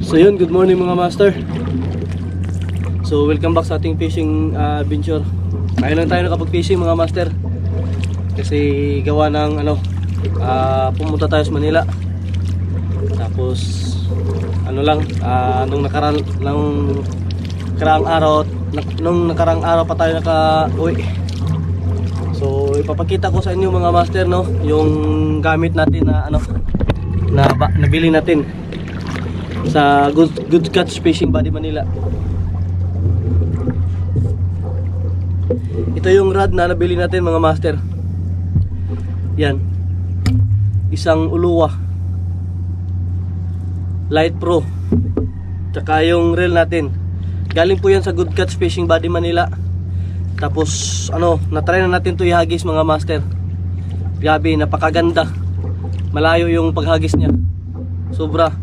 So yun, good morning mga master. So welcome back sa ating fishing adventure. Ngayon lang tayo nakapag-fishing mga master. Kasi gawa ng pumunta tayo sa Manila. Tapos nung nakaraang araw pa tayo naka-uwi. So ipapakita ko sa inyo mga master yung gamit natin na nabili natin sa Good Catch Fishing Body Manila. Ito yung rod na nabili natin mga master. Yan. Isang Uluwa Light Pro. Tsaka yung reel natin. Galing po yan sa Good Catch Fishing Body Manila. Tapos na-try na natin to ihagis mga master. Grabe, napakaganda. Malayo yung paghagis niya. Sobra.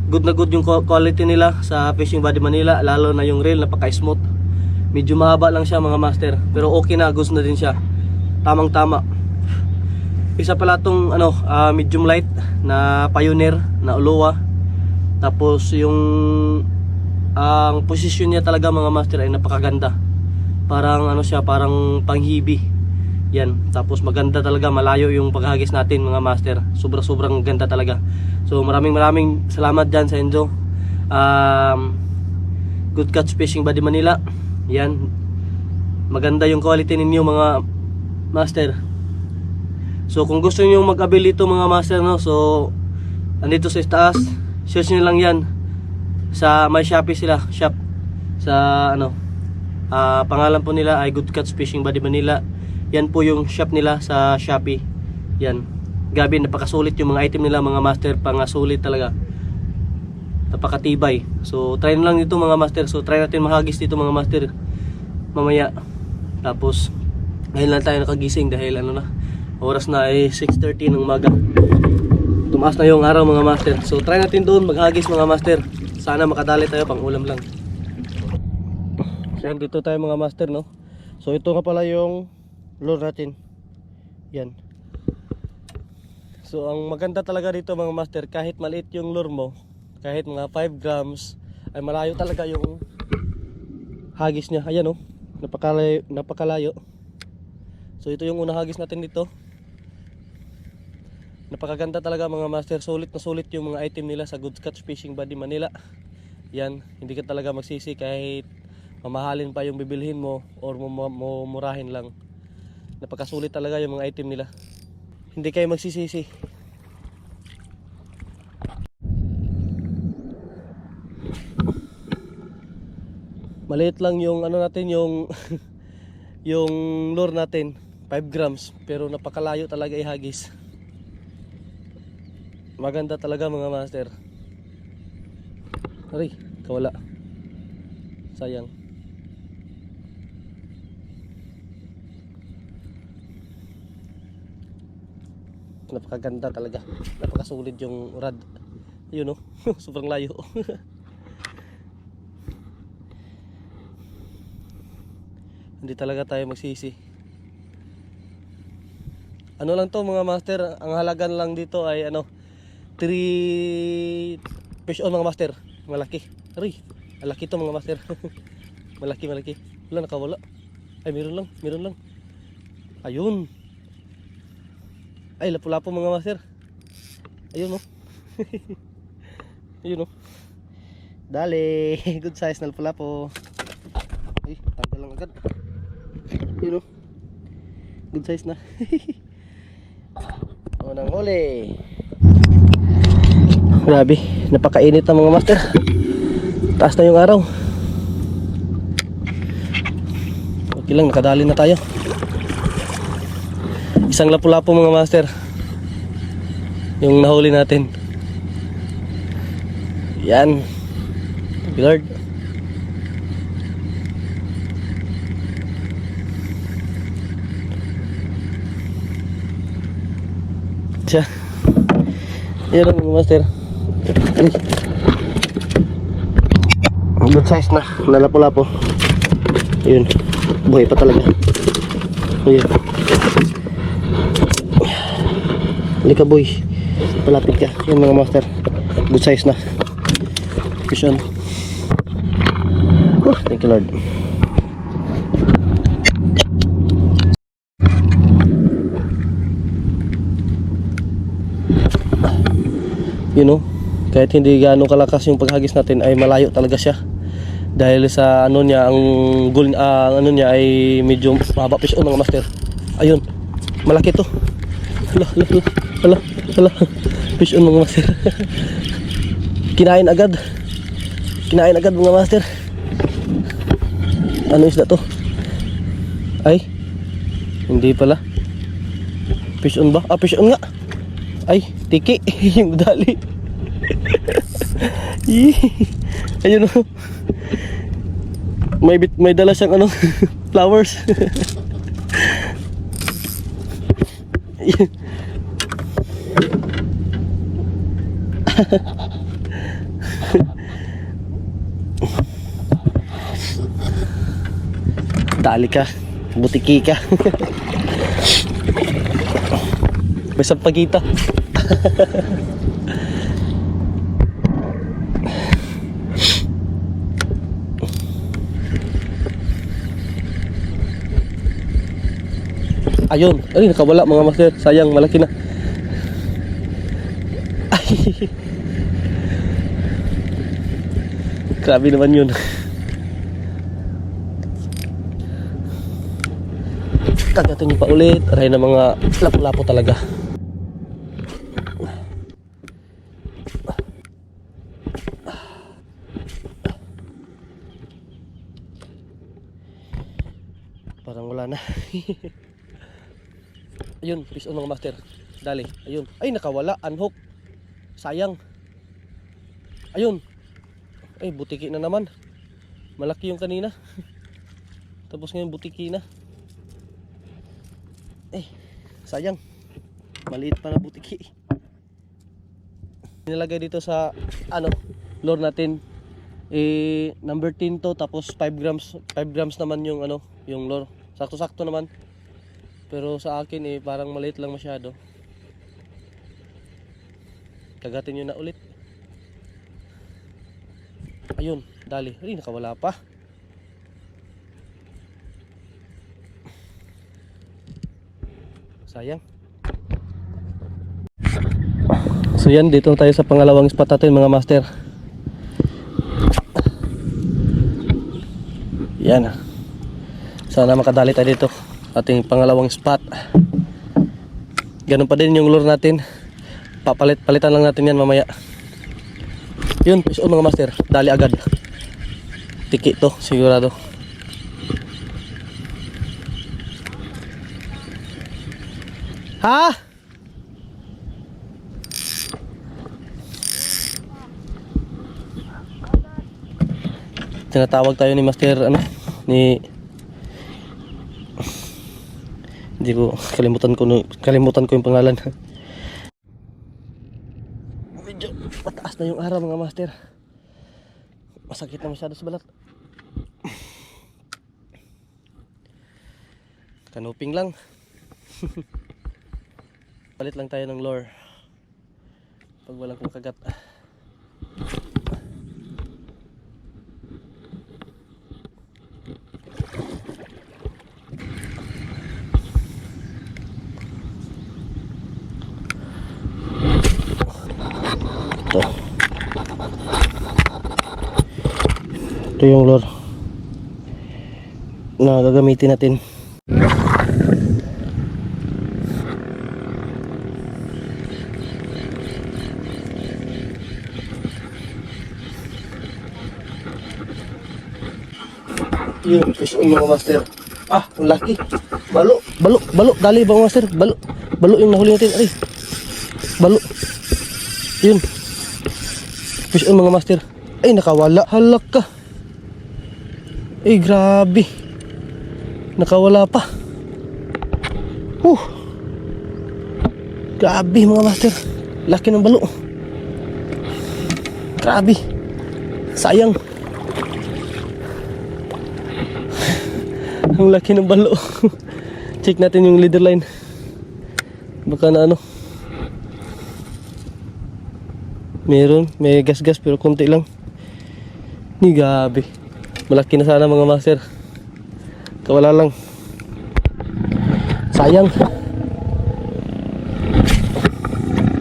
Good na good yung quality nila sa Fishing Body Manila. Lalo na yung reel, napaka-smooth. Medyo mahaba lang siya mga master, pero okay na, gusto na din siya. Tamang tama. Isa pala tong medium light na Pioneer na Uluwa. Tapos yung ang position niya talaga mga master ay napakaganda. Parang parang panghibi. Yan. Tapos maganda talaga, malayo yung paghagis natin mga master. Sobrang ganda talaga. So maraming salamat dyan sa inyo. Good Catch Fishing Body Manila. Yan. Maganda yung quality ninyo mga master. So kung gusto niyo mag-avail dito mga master so andito sa taas, search niyo lang yan. Sa may Shopee sila, shop. Sa pangalan po nila ay Good Catch Fishing Body Manila. Yan po yung shop nila sa Shopee. Yan. Gabi, napakasulit yung mga item nila mga master. Pangasulit talaga. Napakatibay. So try na lang dito mga master. So try natin mahagis dito mga master mamaya. Tapos ngayon lang tayo nakagising dahil oras na ay 6:30 ng umaga. Tumaas na yung araw mga master. So try natin doon maghagis mga master. Sana makadali tayo pang ulam lang. So dito tayo mga master So ito nga pala yung lure natin. Yan. So ang maganda talaga dito mga master, kahit maliit yung lure mo, kahit mga 5 grams, ay malayo talaga yung hagis niya. Ayan napakalayo. So ito yung unang hagis natin dito. Napakaganda talaga mga master. Sulit na sulit yung mga item nila sa Good Catch Fishing Body Manila. Yan, hindi ka talaga magsisi kahit mamahalin pa yung bibilhin mo or murahin lang. Napakasulit talaga yung mga item nila. Hindi kayo magsisisi. Maliit lang yung natin yung yung lure natin, 5 grams, pero napakalayo talaga ihagis. Maganda talaga mga master. Aray, kawala. Sayang. Napakaganda talaga. Napakasulit yung rod. Yun sobrang layo. Hindi talaga tayo magsisi. Lang to mga master, ang halagan lang dito ay 3 fish on mga master. Malaki. Aray, malaki to mga master. malaki. Wala, nakawala. Ay, meron lang. Ayun. Ay, lapu-lapu mga master. Ayun Ayun Dali. Good size na lapu-lapu. Ay, tanggal lang agad. Ayun good size na. Unang huli. Grabe, napakainit na mga master. Taas na yung araw. Okay lang, nakadali na tayo. Isang lapu-lapu mga master yung nahuli natin. Yan. Lord. Siya. Yan mga master. Good size na lapu-lapu. Yun. Buhay pa talaga. Ayun. Halika boy, palapit ka. Yan mga master, good size na. Fish on. Thank you, Lord. You know, kahit hindi gaano kalakas yung paghagis natin ay malayo talaga siya. Dahil sa ano niya, ang goal ano niya ay medyo mahaba. Fish on mga master. Ayun, malaki to. Hala. Fish on mga master. Kinain agad mga master. Ano isda to? Ay, hindi pala. Fish on ba? Ah, fish on nga. Ay, tiki. Yung dali. Ayun o. May dala siyang ano, flowers. Dali ka, butiki ka. May sampagita. Ayun, ay nakawala mga master. Sayang, malaki na. Ay. Grabe naman yun. Kagatin niyo pa ulit. Aray na mga lapo-lapo talaga. Parang wala na. Ayun, fish on mga master. Dali, ayun. Ay, nakawala, unhook. Sayang. Ayun. Ay, butiki na naman. Malaki yung kanina. Tapos ngayon butiki na. Eh, sayang. Maliit pa na butiki. Nilagay dito sa ano, lure natin. Number 10 to, tapos 5 grams naman yung ano, yung lure. Sakto-sakto naman. Pero sa akin parang maliit lang masyado. Kagatin nyo na ulit. Ayun, dali. Ay, nakawala pa. Sayang. So yan, dito tayo sa pangalawang spot natin mga master. Yan. Sana makadali tayo dito. Ating pangalawang spot. Ganun pa din yung lure natin. Palitan lang natin yan mamaya. Yun, fish on mga master. Dali agad. Tiki to, sigurado. Ha? Tinatawag tayo ni master ano, ni hindi ko kalimutan ko yung pangalan. Medyo mataas na yung araw mga master. Masakit na masyado sa balat. Kanuping lang. Palit lang tayo ng lure pag walang kumakagat. Ito yung lure na gagamitin natin. Yun, fish on mga master. Ah, ang laki. Balo. Dali ba mga master? Balo yung nahuli natin. Ay, balo. Yun. Fish on mga master. Ay, nakawala. Halak ka. Ay, grabe. Nakawala pa. Grabe mga master. Laki ng balo. Grabe. Sayang. Ang laki ng balo. Check natin yung leader line. Baka na ano. Meron, may gas pero konti lang. Ni gabi. Malaki na sana mga master. Kawala lang. Sayang.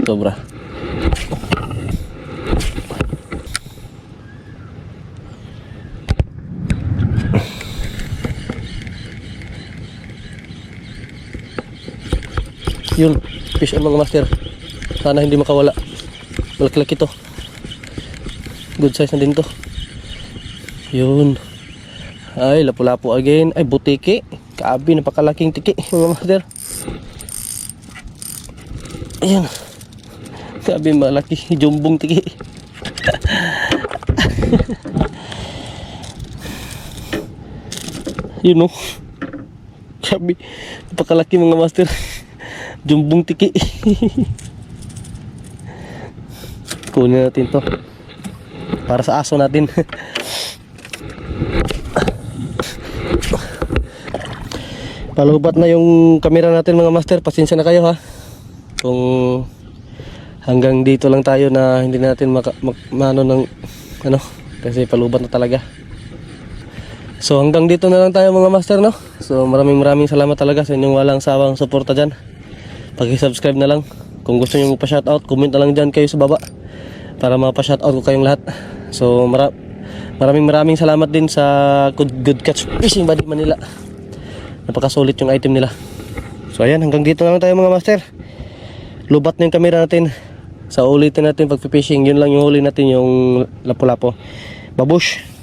Sobra. Yun, fish on mga master. Sana hindi makawala. Malaki-laki to. Good size na din to. Yun. Ay, lapu-lapu again. Ay, butiki. Kaabi, napakalaking tiki mga master. Ayan. Kaabi, malaki. Jumbong tiki. Yun o. Kaabi, napakalaki mga master. Jumbong tiki. Kunin natin to para sa aso natin. Palubat na yung camera natin mga master. Pasensya na kayo ha kung hanggang dito lang tayo na hindi natin mano ng ano, kasi palubat na talaga. So hanggang dito na lang tayo mga master, no? So maraming salamat talaga sa inyong walang sawang suporta dyan. Paki-subscribe na lang. Kung gusto nyo magpa-shoutout, comment na lang dyan kayo sa baba para mapa-shoutout ko kayong lahat. So maraming salamat din sa Good Catch Fishing Buddy Manila. Napakasulit yung item nila. So ayan, hanggang dito na lang tayo mga master. Lubat na yung camera natin. Sa ulitin natin pag-fishing, yun lang yung huli natin, yung lapu-lapo. Babush!